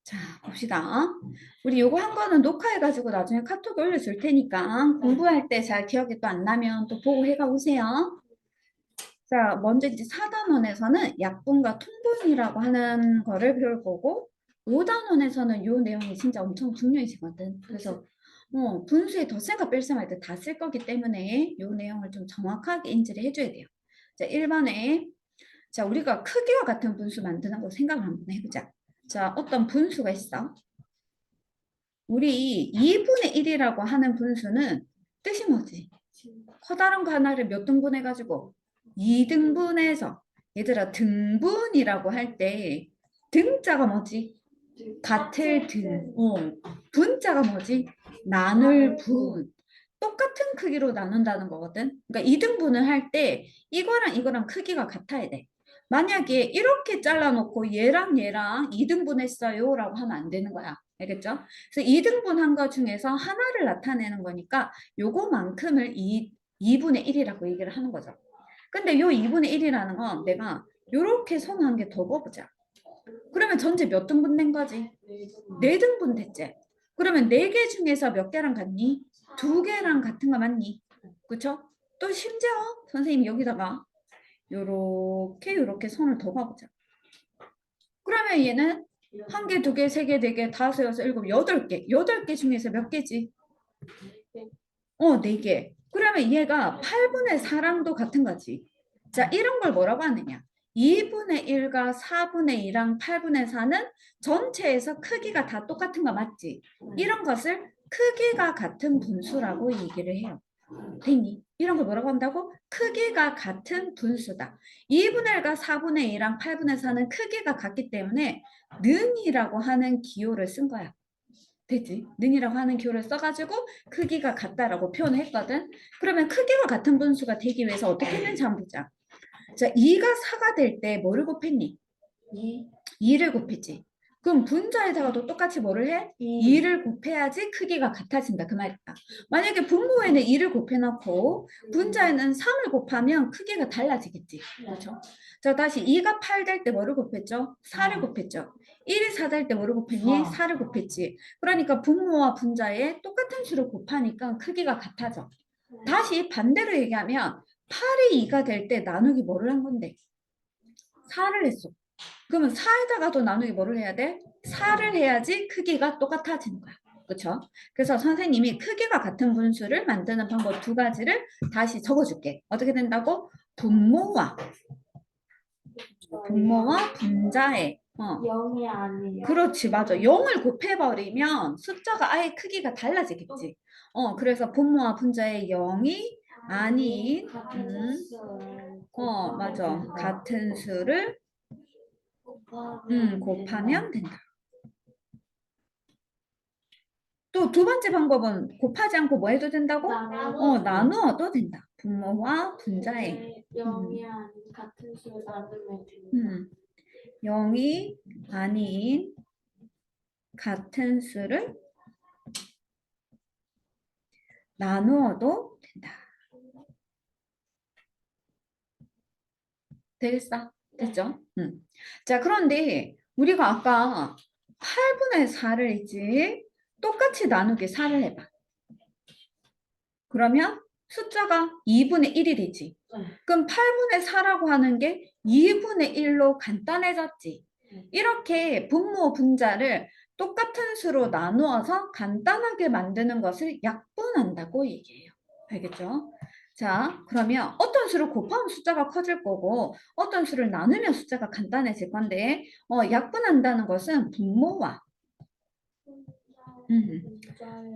자, 봅시다. 우리 요거 한 거는 녹화해가지고 나중에 카톡에 올려줄 테니까 공부할 때 잘 기억이 또 안 나면 또 보고 해가 오세요. 자, 먼저 이제 4단원에서는 약분과 통분이라고 하는 거를 배울 거고 5단원에서는 요 내용이 진짜 엄청 중요해지거든. 그래서 분수에 덧셈과 뺄셈할 때 다 쓸 거기 때문에 요 내용을 좀 정확하게 인지를 해줘야 돼요. 자, 1번에 자, 우리가 크기와 같은 분수 만드는 거 생각을 한번 해보자. 자, 어떤 분수가 있어. 우리 2분의 1이라고 하는 분수는 뜻이 뭐지? 커다란 거 하나를 몇 등분해가지고 2등분해서 얘들아 등분이라고 할 때 등자가 뭐지? 같을 등. 분자가 뭐지? 나눌 분. 똑같은 크기로 나눈다는 거거든. 그러니까 2등분을 할 때 이거랑 이거랑 크기가 같아야 돼. 만약에 이렇게 잘라놓고 얘랑 얘랑 2등분 했어요 라고 하면 안 되는 거야. 알겠죠? 그래서 2등분 한 거 중에서 하나를 나타내는 거니까 요거만큼을 2분의 1이라고 얘기를 하는 거죠. 근데 요 2분의 1이라는 건 내가 요렇게 손 한 개 더 그어보자. 그러면 전체 몇 등분 된 거지? 4등분 됐지? 그러면 4개 중에서 몇 개랑 같니? 2개랑 같은 거 맞니? 그쵸? 또 심지어 선생님 여기다가 요렇게 손을 더 봐보자. 그러면 얘는 1개, 2개, 3개, 4개, 5, 6, 7, 8개. 8개 중에서 몇 개지? 4개. 그러면 얘가 8분의 4랑도 같은 거지. 자, 이런 걸 뭐라고 하느냐? 2분의 1과 4분의 2랑 8분의 4는 전체에서 크기가 다 똑같은 거 맞지? 이런 것을 크기가 같은 분수라고 얘기를 해요. 됐니? 이런 걸 뭐라고 한다고? 크기가 같은 분수다. 2분의 1과 4분의 2랑 8분의 4는 크기가 같기 때문에 는이라고 하는 기호를 쓴 거야. 되지? 는이라고 하는 기호를 써가지고 크기가 같다라고 표현을 했거든. 그러면 크기가 같은 분수가 되기 위해서 어떻게 했는지 한번 보자. 자, 2가 4가 될 때 뭐를 곱했니? 2를 곱했지. 그럼 분자에다가도 똑같이 뭐를 해? 2를 곱해야지 크기가 같아진다. 그 말이야. 만약에 분모에는 2를 곱해놓고 분자에는 3을 곱하면 크기가 달라지겠지. 그렇죠? 자, 다시 2가 8 될 때 뭐를 곱했죠? 4를 곱했죠. 1이 4 될 때 뭐를 곱했니? 4를 곱했지. 그러니까 분모와 분자에 똑같은 수를 곱하니까 크기가 같아져. 다시 반대로 얘기하면 8이 2가 될 때 나누기 뭐를 한 건데? 4를 했어. 그러면 4에다가도 나누기 뭐를 해야 돼? 4를 해야지 크기가 똑같아지는 거야. 그렇죠? 그래서 선생님이 크기가 같은 분수를 만드는 방법 2가지를 다시 적어줄게. 어떻게 된다고? 분모와 분자의 0이 아니에요. 그렇지, 맞아. 0을 곱해버리면 숫자가 아예 크기가 달라지겠지. 그래서 분모와 분자의 0이 아닌 맞아. 같은 수를 곱하면 된다. 또 두 번째 방법은 곱하지 않고 뭐 해도 된다고? 나누어도 된다. 분모와 분자의 0이 아닌 같은 수를 나누면 됩니다. 0이 아닌 같은 수를 나누어도 된다. 되겠어? 됐죠? 자, 그런데 우리가 아까 8분의 4를 있지? 똑같이 나누기 4를 해봐. 그러면 숫자가 2분의 1이 되지. 그럼 8분의 4라고 하는 게 2분의 1로 간단해졌지. 이렇게 분모 분자를 똑같은 수로 나누어서 간단하게 만드는 것을 약분한다고 얘기해요. 알겠죠? 자, 그러면 어떤 수를 곱하면 숫자가 커질 거고 어떤 수를 나누면 숫자가 간단해질 건데 약분한다는 것은 분모와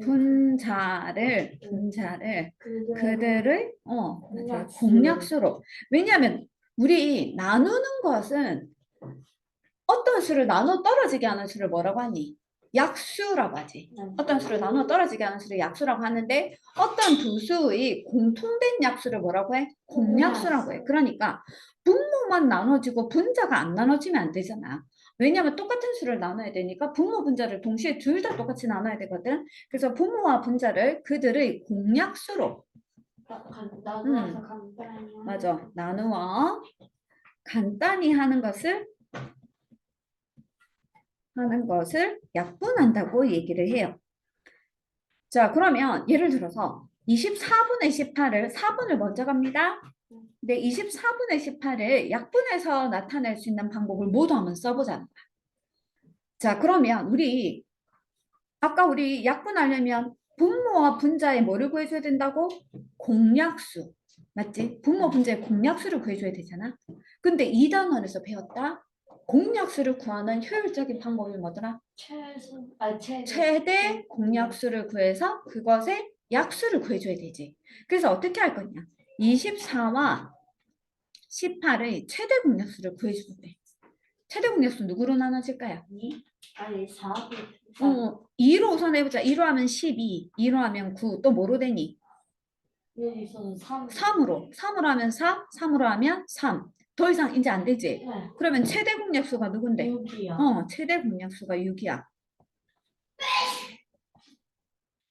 분자를 그들의 맞아요. 공약수로. 왜냐하면 우리 나누는 것은 어떤 수를 나눠 떨어지게 하는 수를 뭐라고 하니? 약수라고 하지. 어떤 수를 나눠 떨어지게 하는 수를 약수라고 하는데 어떤 두 수의 공통된 약수를 뭐라고 해? 공약수라고 해. 그러니까 분모만 나눠지고 분자가 안 나눠지면 안 되잖아. 왜냐하면 똑같은 수를 나눠야 되니까 분모 분자를 동시에 둘 다 똑같이 나눠야 되거든. 그래서 분모와 분자를 그들의 공약수로 나누어서 간단히 맞아. 나누어 간단히 하는 것을 하는 것을 약분한다고 얘기를 해요. 자, 그러면 예를 들어서 24분의 18을 4분을 먼저 갑니다. 근데 24분의 18을 약분해서 나타낼 수 있는 방법을 모두 한번 써보자. 자, 그러면 아까 우리 약분하려면 분모와 분자의 뭐를 구해줘야 된다고? 공약수. 맞지? 분모 분자의 공약수를 구해줘야 되잖아. 근데 2단원에서 배웠다. 공약수를 구하는 효율적인 방법이 뭐더라? 최대 공약수를 구해서 그것의 약수를 구해줘야 되지. 그래서 어떻게 할 거냐? 24와 18의 최대 공약수를 구해주면 돼. 최대 공약수 누구로 나눠질까요? 4. 2로 우선 해보자. 2로 하면 12, 2로 하면 9, 또 뭐로 되니? 여기서는 3. 3으로 하면 4, 3으로 하면 3. 더 이상 이제 안 되지? 네. 그러면 최대 공약수가 누군데? 6이요. 최대 공약수가 6이야.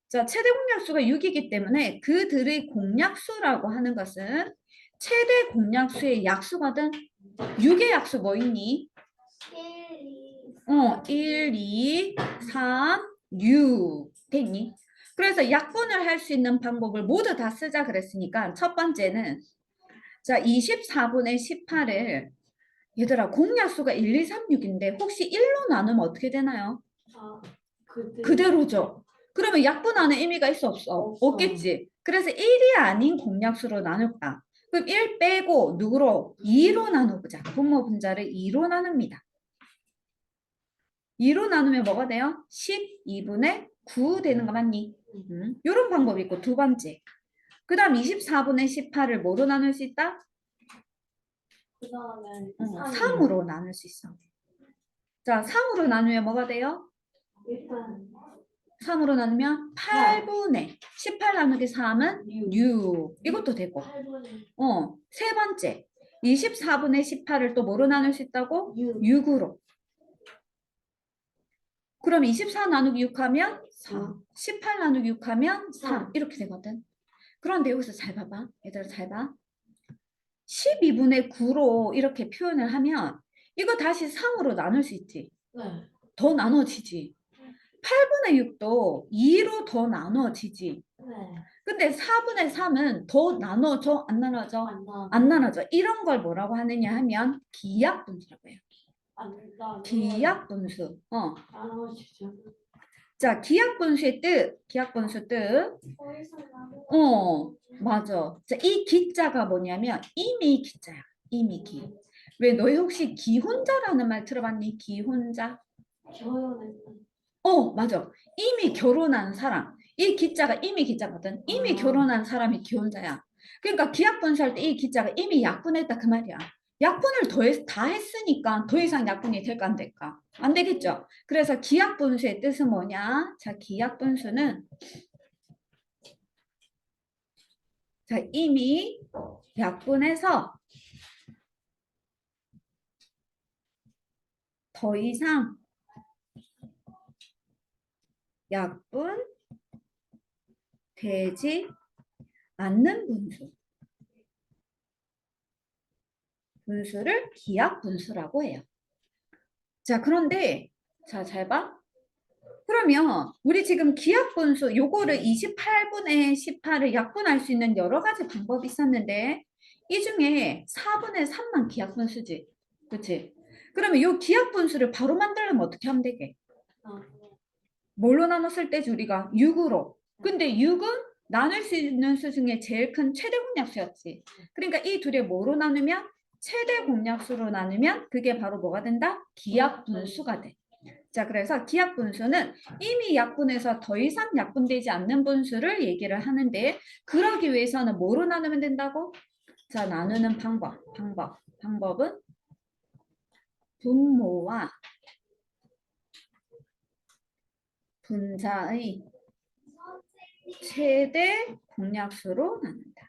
자, 최대 공약수가 6이기 때문에 그들의 공약수라고 하는 것은 최대 공약수의 약수거든. 6의 약수 뭐 있니? 1, 2, 3, 6 됐니? 그래서 약분을 할 수 있는 방법을 모두 다 쓰자 그랬으니까 첫 번째는 자 24분의 18을 얘들아 공약수가 1, 2, 3, 6인데 혹시 1로 나누면 어떻게 되나요? 그대로죠. 그러면 약분하는 의미가 있어 없어? 없어. 없겠지. 그래서 1이 아닌 공약수로 나눌까? 그럼 1 빼고 누구로? 2로 나눠보자. 분모 분자를 2로 나눕니다. 2로 나누면 뭐가 돼요? 12분의 9 되는 거 맞니? 이런 방법이 있고 두 번째. 그 다음 24분의 18을 뭐로 나눌 수 있다? 그 다음에 3으로 나눌 수 있어. 자, 3으로 나누면 뭐가 돼요? 일단 3으로 나누면 8분의 18 나누기 3은 6. 이것도 되고. 8분의 세 번째. 24분의 18을 또 뭐로 나눌 수 있다고? 6. 6으로. 그럼 24 나누기 6 하면 4. 18 나누기 6 하면 3. 이렇게 되거든. 그런데 여기서 잘 봐봐. 얘들아 잘 봐. 12분의 9로 이렇게 표현을 하면 이거 다시 3으로 나눌 수 있지. 네. 더 나눠지지. 8분의 6도 2로 더 나눠지지. 네. 근데 4분의 3은 더 나눠져? 안 나눠져? 안 나눠져. 이런 걸 뭐라고 하느냐 하면 기약분수라고 해요. 기약분수. 나눠지죠. 자, 기약분수의 뜻. 기약분수 뜻. 맞아. 자, 이 기자가 뭐냐면 이미 기자야. 이미 기. 왜 너희 혹시 기혼자라는 말 들어봤니? 기혼자? 맞아. 이미 결혼한 사람. 이 기자가 이미 기자거든. 이미 결혼한 사람이 기혼자야. 그러니까 기약분수할 때 이 기자가 이미 약분했다 그 말이야. 약분을 다 했으니까 더 이상 약분이 될까 안 될까? 안 되겠죠. 그래서 기약분수의 뜻은 뭐냐? 자, 기약분수는 자, 이미 약분해서 더 이상 약분 되지 않는 분수. 분수를 기약분수라고 해요. 자, 그런데 자, 잘 봐. 그러면 우리 지금 기약분수 요거를 28분의 18을 약분할 수 있는 여러 가지 방법이 있었는데 이 중에 4분의 3만 기약분수지. 그치? 그러면 요 기약분수를 바로 만들려면 어떻게 하면 되게? 뭘로 나눴을 때지 우리가? 6으로. 근데 6은 나눌 수 있는 수 중에 제일 큰 최대 공약수였지. 그러니까 이 둘이 뭐로 나누면? 최대 공약수로 나누면 그게 바로 뭐가 된다? 기약분수가 돼. 자, 그래서 기약분수는 이미 약분해서 더 이상 약분되지 않는 분수를 얘기를 하는데 그러기 위해서는 뭐로 나누면 된다고? 자, 나누는 방법은 분모와 분자의 최대 공약수로 나눈다.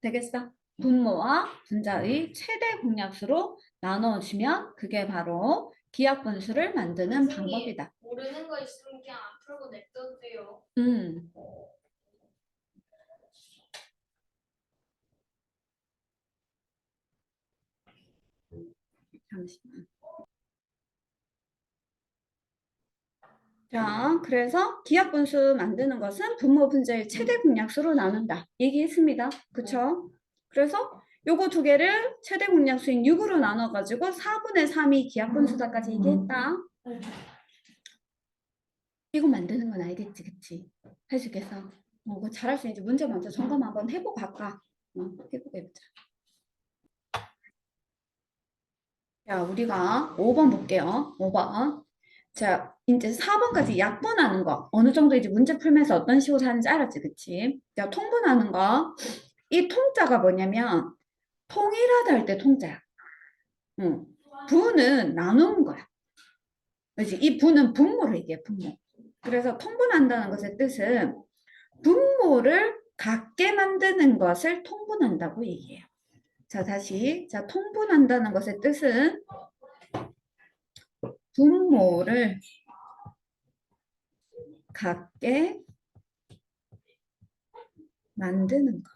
되겠어? 분모와 분자의 최대 공약수로 나눠주면 그게 바로 기약분수를 만드는 방법이다. 모르는 거 있으면 그냥 안 풀고 냅둬도 돼요. 음. 잠시만. 자, 그래서 기하분수 만드는 것은 분모 분자의 최대 공약수로 나눈다. 얘기했습니다. 그쵸? 그래서 요거 두 개를 최대 공약수인 6으로 나눠가지고 4분의 3이 기하분수다까지 얘기했다. 이거 만드는 건 알겠지, 그치? 할 수 있겠어? 그거 잘할 수 있는지 문제 먼저 점검 한번 해보고 갈까? 해보자. 자, 우리가 5번 볼게요. 5번. 자, 이제 4번까지 약분하는 거. 어느 정도 이제 문제 풀면서 어떤 식으로 하는지 알았지, 그치? 자, 통분하는 거. 이 통자가 뭐냐면, 통일하다 할 때 통자야. 응. 부는 나누는 거야. 그렇지? 이 부는 분모를 얘기해, 분모. 그래서 통분한다는 것의 뜻은 분모를 같게 만드는 것을 통분한다고 얘기해요. 자, 다시. 자, 통분한다는 것의 뜻은 분모를 같게 만드는 것.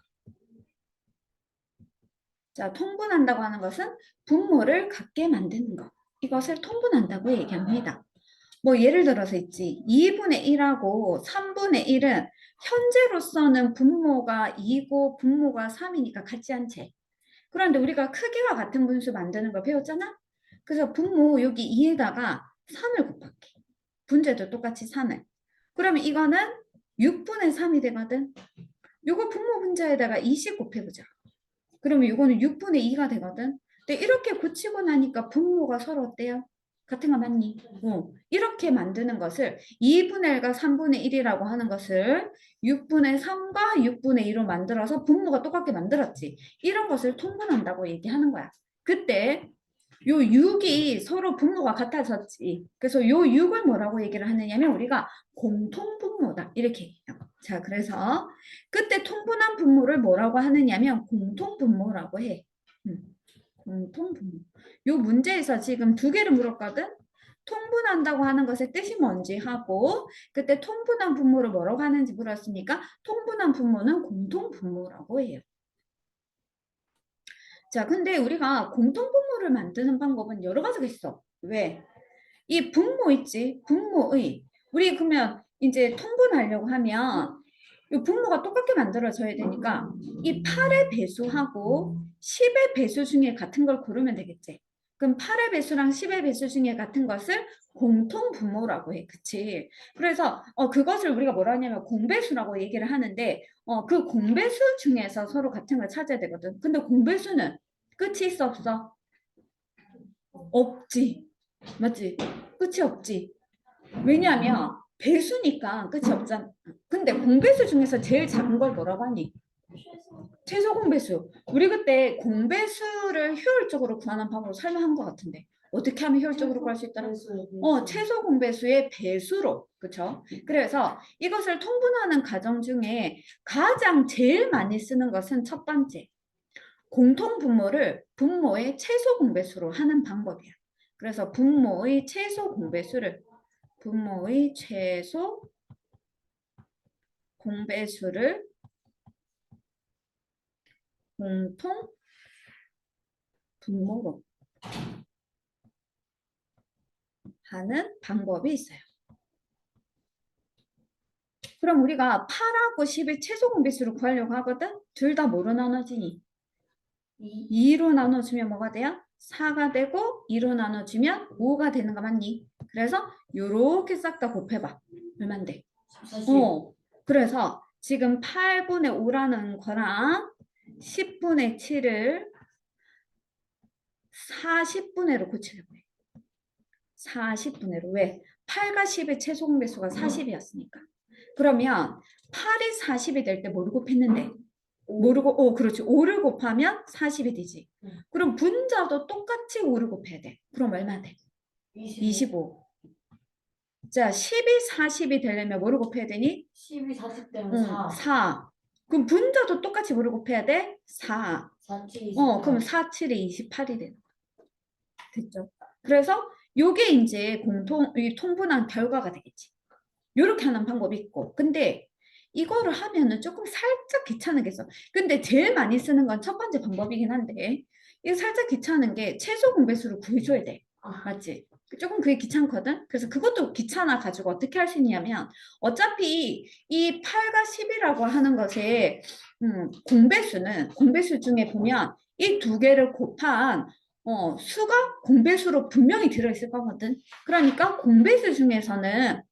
자, 통분한다고 하는 것은 분모를 같게 만드는 것. 이것을 통분한다고 얘기합니다. 뭐 예를 들어서 있지. 2분의 1하고 3분의 1은 현재로서는 분모가 2고 분모가 3이니까 같지 않지. 그런데 우리가 크기가 같은 분수 만드는 거 배웠잖아? 그래서 분모 여기 2에다가 3을 곱할게. 분자도 똑같이 3을. 그러면 이거는 6분의 3이 되거든. 요거 분모 분자에다가 20 곱해보자. 그러면 이거는 6분의 2가 되거든. 근데 이렇게 고치고 나니까 분모가 서로 어때요? 같은 거 맞니? 이렇게 만드는 것을 2분의 1과 3분의 1이라고 하는 것을 6분의 3과 6분의 2로 만들어서 분모가 똑같게 만들었지. 이런 것을 통분한다고 얘기하는 거야. 그때 요 6이 서로 분모가 같아졌지. 그래서 요 6을 뭐라고 얘기를 하느냐면 우리가 공통분모다. 이렇게 얘기해요. 자, 그래서 그때 통분한 분모를 뭐라고 하느냐면 공통분모라고 해. 공통분모. 요 문제에서 지금 두 개를 물었거든. 통분한다고 하는 것의 뜻이 뭔지 하고 그때 통분한 분모를 뭐라고 하는지 물었으니까 통분한 분모는 공통분모라고 해요. 자, 근데 우리가 공통분모를 만드는 방법은 여러 가지가 있어. 왜? 이 분모 있지? 분모의 우리 그러면 이제 통분하려고 하면 이 분모가 똑같게 만들어져야 되니까 이 8의 배수하고 10의 배수 중에 같은 걸 고르면 되겠지. 그럼 8의 배수랑 10의 배수 중에 같은 것을 공통 분모라고 해. 그치? 그래서 그것을 우리가 뭐라 하냐면 공배수라고 얘기를 하는데 그 공배수 중에서 서로 같은 걸 찾아야 되거든. 근데 공배수는 끝이 있어 없어? 없지. 맞지? 끝이 없지. 왜냐하면 배수니까 끝이 없잖아. 근데 공배수 중에서 제일 작은 걸 뭐라고 하니? 최소 공배수. 우리 그때 공배수를 효율적으로 구하는 방법을 설명한 것 같은데 어떻게 하면 효율적으로 구할 수 있더라? 최소 공배수의 배수로. 그쵸? 그래서 이것을 통분하는 과정 중에 가장 제일 많이 쓰는 것은 첫 번째. 공통 분모를 분모의 최소 공배수로 하는 방법이야. 그래서 분모의 최소 공배수를 공통 분모로 하는 방법이 있어요. 그럼 우리가 8하고 10의 최소 공배수를 구하려고 하거든? 둘 다 뭐로 나눠지니? 2로 나눠주면 뭐가 돼요? 4가 되고 2로 나눠주면 5가 되는 거 맞니? 그래서 요렇게 싹 다 곱해봐. 얼만데? 그래서 지금 8분의 5라는 거랑 10분의 7을 40분의 1로 고치려고 해. 40분의 1로. 왜? 8과 10의 최소 공배수가 40이었으니까. 그러면 8이 40이 될 때 뭐를 곱했는데? 모르고, 그렇지. 5를 곱하면 40이 되지. 그럼 분자도 똑같이 5를 곱해야 돼. 그럼 얼마 돼? 25. 자, 10이 40이 되려면 뭐를 곱해야 되니? 12, 40 되면 4. 4. 그럼 분자도 똑같이 뭐를 곱해야 돼? 4. 4, 7, 28. 그럼 4, 7이 28이 되는 거야. 됐죠? 그래서 요게 이제 이 통분한 결과가 되겠지. 요렇게 하는 방법이 있고. 근데 이거를 하면은 조금 살짝 귀찮으겠어. 근데 제일 많이 쓰는 건 첫 번째 방법이긴 한데 이거 살짝 귀찮은 게 최소 공배수를 구해줘야 돼. 아, 맞지? 조금 그게 귀찮거든? 그래서 그것도 귀찮아 가지고 어떻게 할 수 있냐면 어차피 이 8과 10이라고 하는 것의 공배수 중에 보면 이 두 개를 곱한 수가 공배수로 분명히 들어있을 거거든. 그러니까 공배수 중에서는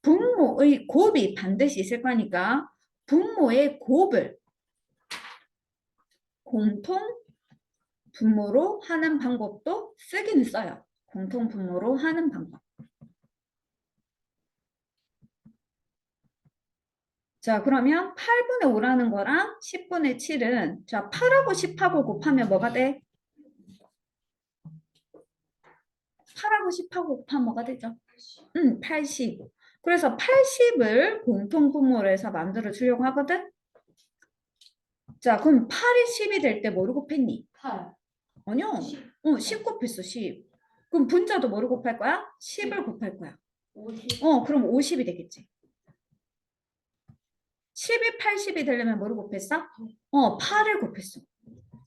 분모의 곱이 반드시 있을 거니까 분모의 곱을 공통 분모로 하는 방법도 쓰기는 써요. 공통 분모로 하는 방법. 자, 그러면 8분의 5라는 거랑 10분의 7은 자, 8하고 10하고 곱하면 뭐가 돼? 8하고 10하고 곱하면 뭐가 되죠? 80. 그래서 80을 공통 분모로 해서 만들어 주려고 하거든? 자, 그럼 8이 10이 될 때 뭐로 곱했니? 8, 아니요. 10, 10 곱했어, 10. 그럼 분자도 뭐로 곱할 거야? 10을 곱할 거야. 50, 그럼 50이 되겠지. 10이 80이 되려면 뭐를 곱했어? 8을 곱했어.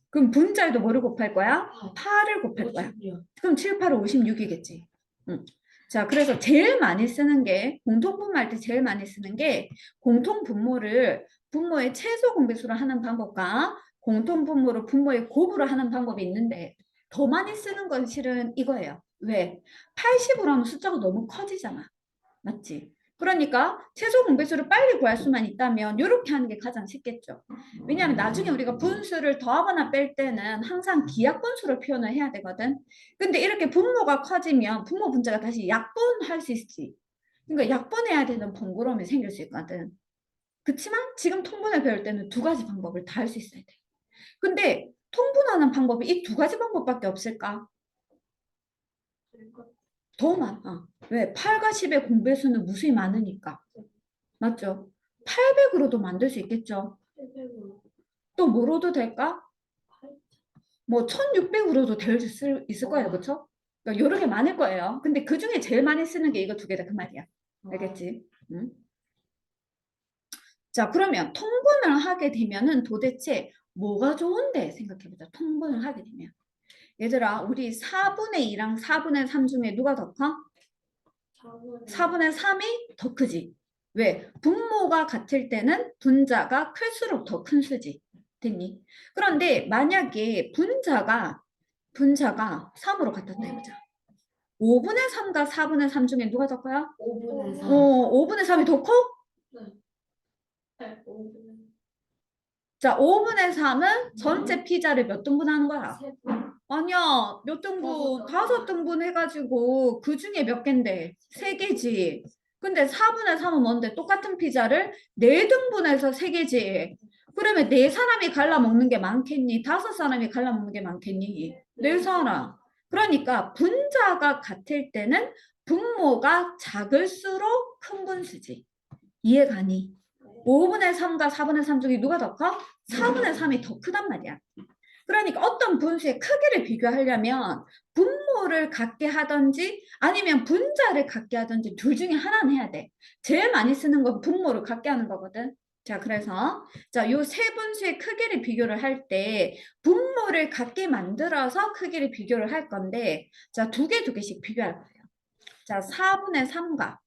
그럼 분자에도 뭐를 곱할 거야? 8을 곱할 거야. 56. 그럼 7, 8은 56이겠지. 응. 자, 그래서 제일 많이 쓰는 게 공통분모할 때 제일 많이 쓰는 게 공통분모를 분모의 최소 공배수로 하는 방법과 공통분모를 분모의 곱으로 하는 방법이 있는데 더 많이 쓰는 건 실은 이거예요. 왜? 80으로 하면 숫자가 너무 커지잖아. 맞지? 그러니까 최소 공배수를 빨리 구할 수만 있다면 이렇게 하는 게 가장 쉽겠죠. 왜냐하면 나중에 우리가 분수를 더하거나 뺄 때는 항상 기하분수로 표현을 해야 되거든. 근데 이렇게 분모가 커지면 분모 분자가 다시 약분할 수 있지. 그러니까 약분해야 되는 번거로움이 생길 수 있거든. 그렇지만 지금 통분을 배울 때는 두 가지 방법을 다 할 수 있어야 돼. 근데 통분하는 방법이 이 두 가지 방법밖에 없을까? 더 많아. 왜? 8과 10의 공배수는 무수히 많으니까. 맞죠? 800으로도 만들 수 있겠죠? 700으로. 또 뭐로도 될까? 뭐 1600으로도 될 수 있을 거예요. 그렇죠? 그러니까 여러 개 많을 거예요. 근데 그 중에 제일 많이 쓰는 게 이거 두 개다 그 말이야. 알겠지? 응? 자, 그러면 통분을 하게 되면은 도대체 뭐가 좋은데 생각해보자. 통분을 하게 되면. 얘들아, 우리 4분의 2랑 4분의 3 중에 누가 더 커? 4분의 3이 더 크지. 왜? 분모가 같을 때는 분자가 클수록 더 큰 수지. 됐니? 그런데 만약에 분자가 3으로 같았다 해보자. 5분의 3과 4분의 3 중에 누가 더 커요? 5분의 4. 5분의 3이 더 커? 네, 5분의 자, 5분의 3은 전체 피자를 몇 등분 하는 거야? 3분. 아니야, 몇 등분? 5등분 해가지고 그 중에 몇 개인데? 3개지. 근데 4분의 3은 뭔데? 똑같은 피자를 4등분해서 3개지. 그러면 4사람이 갈라 먹는 게 많겠니? 5사람이 갈라 먹는 게 많겠니? 4사람. 그러니까 분자가 같을 때는 분모가 작을수록 큰 분수지. 이해가니? 5분의 3과 4분의 3 중에 누가 더 커? 4분의 3이 더 크단 말이야. 그러니까 어떤 분수의 크기를 비교하려면 분모를 같게 하든지 아니면 분자를 같게 하든지 둘 중에 하나는 해야 돼. 제일 많이 쓰는 건 분모를 같게 하는 거거든. 자, 그래서 자, 요 세 분수의 크기를 비교를 할 때 분모를 같게 만들어서 크기를 비교를 할 건데 자, 두 개씩 비교할 거예요. 자, 4분의 3과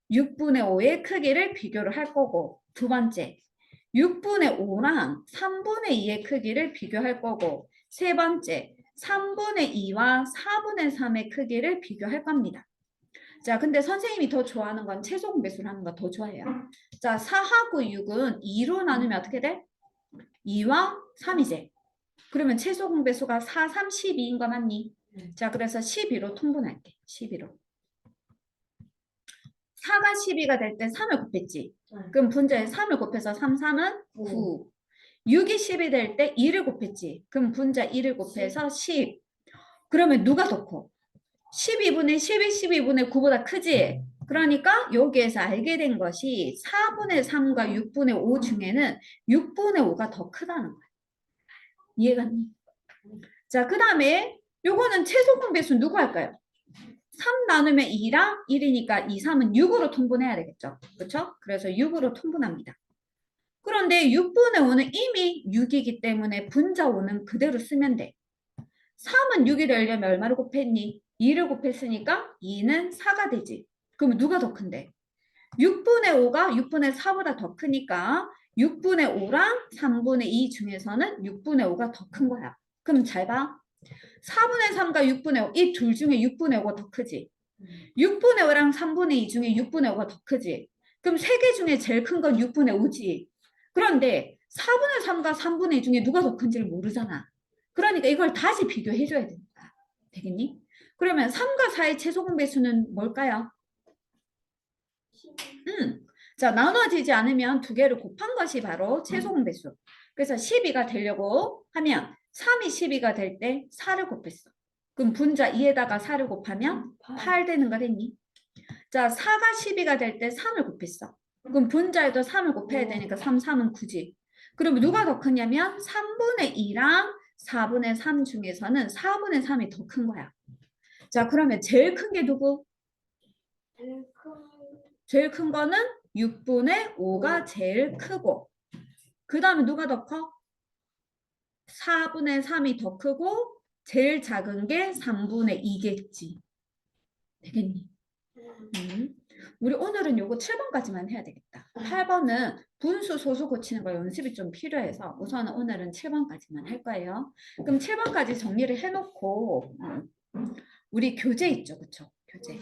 6분의 5의 크기를 비교를 할 거고 두 번째 6분의 5랑 3분의 2의 크기를 비교할 거고 세 번째 3분의 2와 4분의 3의 크기를 비교할 겁니다. 자, 근데 선생님이 더 좋아하는 건 최소 공배수를 하는 거 더 좋아해요. 자, 4하고 6은 2로 나누면 어떻게 돼? 2와 3이지. 그러면 최소 공배수가 4, 3, 12인 거 맞니? 자, 그래서 12로 통분할게. 12로. 4가 12가 될 때 3을 곱했지. 그럼 분자에 3을 곱해서 3, 3은 9. 6이 10이 될 때 2를 곱했지. 그럼 분자 2를 곱해서 10. 그러면 누가 더 커? 12분의 10이 12분의 9보다 크지? 그러니까 여기에서 알게 된 것이 4분의 3과 6분의 5 중에는 6분의 5가 더 크다는 거야. 이해갔니? 자, 그 다음에 요거는 최소 공배수 누구 할까요? 3 나누면 2랑 1이니까 2, 3은 6으로 통분해야 되겠죠. 그렇죠? 그래서 6으로 통분합니다. 그런데 6분의 5는 이미 6이기 때문에 분자 5는 그대로 쓰면 돼. 3은 6이 되려면 얼마를 곱했니? 2를 곱했으니까 2는 4가 되지. 그러면 누가 더 큰데? 6분의 5가 6분의 4보다 더 크니까 6분의 5랑 3분의 2 중에서는 6분의 5가 더 큰 거야. 그럼 잘 봐. 4분의 3과 6분의 5, 이 둘 중에 6분의 5가 더 크지. 6분의 5랑 3분의 2 중에 6분의 5가 더 크지. 그럼 세 개 중에 제일 큰 건 6분의 5지. 그런데 4분의 3과 3분의 2 중에 누가 더 큰지를 모르잖아. 그러니까 이걸 다시 비교해줘야 된다. 되겠니? 그러면 3과 4의 최소 공배수는 뭘까요? 자, 나눠지지 않으면 두 개를 곱한 것이 바로 최소 공배수. 그래서 12가 되려고 하면 3이 12가 될 때 4를 곱했어. 그럼 분자 2에다가 4를 곱하면 8 되는 거 됐니? 자, 4가 12가 될 때 3을 곱했어. 그럼 분자에도 3을 곱해야 되니까 3, 3은 9지. 그러면 누가 더 크냐면 3분의 2랑 4분의 3 중에서는 4분의 3이 더 큰 거야. 자, 그러면 제일 큰 게 누구? 제일 큰 거는 6분의 5가 제일 크고, 그 다음에 누가 더 커? 4분의 3이 더 크고, 제일 작은 게 3분의 2겠지. 되겠니? 우리 오늘은 요거 7번까지만 해야 되겠다. 8번은 분수, 소수 고치는 거 연습이 좀 필요해서 우선은 오늘은 7번까지만 할 거예요. 그럼 7번까지 정리를 해놓고, 우리 교재 있죠, 그쵸? 교재.